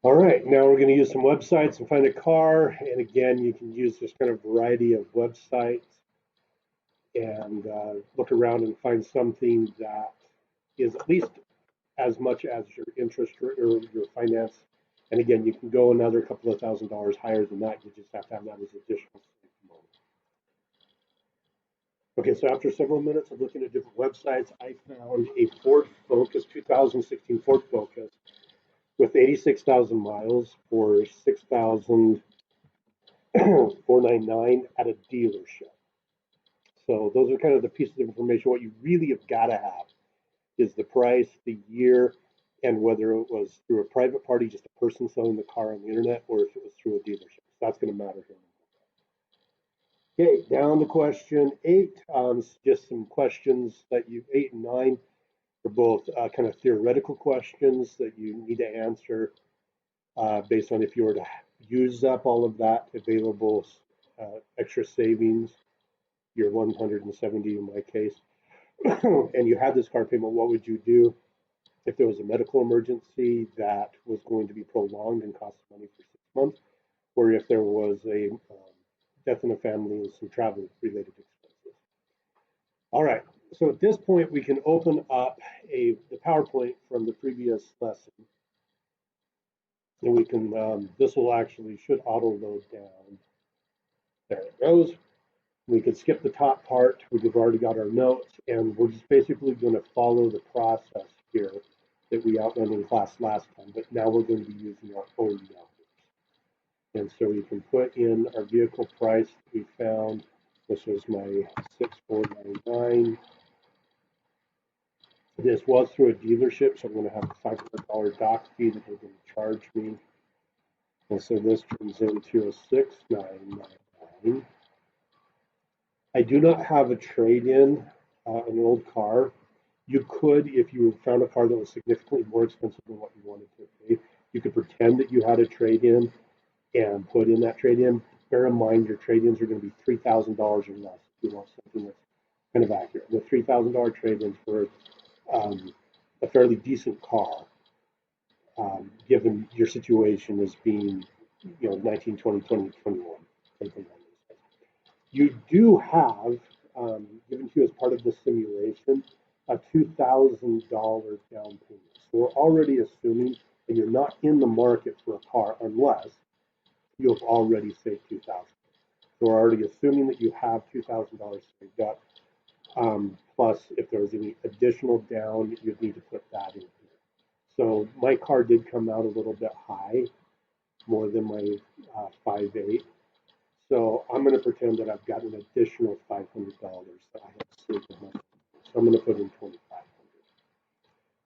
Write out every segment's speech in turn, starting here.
All right, now we're going to use some websites and find a car. And again, you can use this kind of variety of websites and look around and find something that is at least as much as your interest or your finance. And again, you can go another couple of $1,000s higher than that. You just have to have that as additional. Okay, so after several minutes of looking at different websites, I found a Ford Focus, 2016 Ford Focus with 86,000 miles for 6,499 at a dealership. So those are kind of the pieces of information. What you really have got to have is the price, the year, and whether it was through a private party, just a person selling the car on the internet, or if it was through a dealership. So that's going to matter here. Okay, down to question 8. Just some questions that you 8 and 9 are both kind of theoretical questions that you need to answer based on if you were to use up all of that available extra savings, your 170 in my case, and you had this car payment. What would you do if there was a medical emergency that was going to be prolonged and cost money for 6 months, or if there was a death in the family and some travel related expenses? All right, so at this point we can open up the PowerPoint from the previous lesson, and we can, this will actually should auto load down. There it goes. We could skip the top part. We've already got our notes, and we're just basically going to follow the process here that we outlined in class last time, but now we're going to be using our own numbers. And so we can put in our vehicle price that we found. This was my 6,499. This was through a dealership, so I'm going to have a $500 dock fee that they're going to charge me. And so this turns into a 6,999. I do not have a trade-in on an old car. You could, if you found a car that was significantly more expensive than what you wanted to pay, you could pretend that you had a trade-in and put in that trade-in. Bear in mind your trade-ins are going to be $3,000 or less if you want something that's kind of accurate. The $3,000 trade-ins for a fairly decent car, given your situation as being, 19, 20, 20, 21. You do have, given to you as part of the simulation, a $2,000 down payment. So we're already assuming, and you're not in the market for a car unless you have already saved $2,000. So we're already assuming that you have $2,000 saved up. Plus, if there's any additional down, you'd need to put that in here. So my car did come out a little bit high, more than my 5.8. So I'm going to pretend that I've got an additional $500 that I have saved in my. So I'm going to put in 2,500.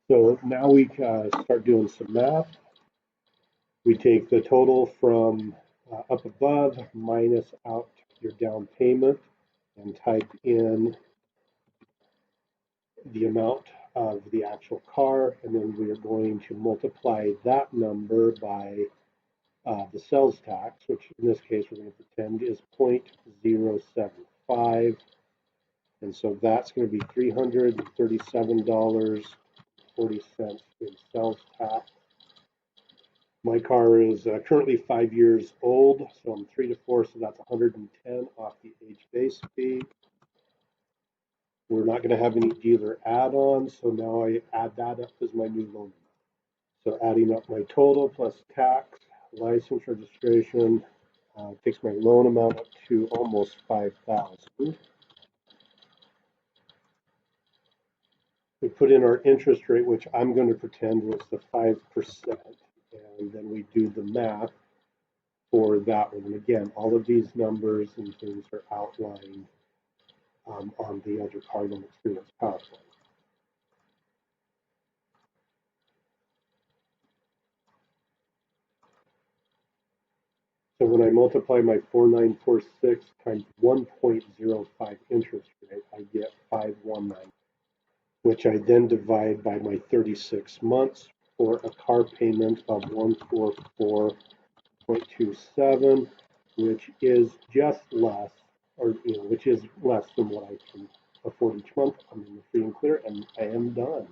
So now we start doing some math. We take the total from up above minus out your down payment and type in the amount of the actual car, and then we are going to multiply that number by the sales tax, which in this case we're going to pretend is 0.075. And so that's going to be $337.40 in sales tax. My car is currently 5 years old, so I'm 3 to 4, so that's 110 off the age base fee. We're not going to have any dealer add-ons, so now I add that up as my new loan. So adding up my total plus tax, license, registration, takes my loan amount up to almost 5,000. We put in our interest rate, which I'm going to pretend was the 5%, and then we do the math for that one. And again, all of these numbers and things are outlined on the other car loan experience PowerPoint. So when I multiply my 4,946 times 1.05 interest rate, I get 519, which I then divide by my 36 months for a car payment of 144.27, which is just less, or which is less than what I can afford each month. I'm in the free and clear, and I am done.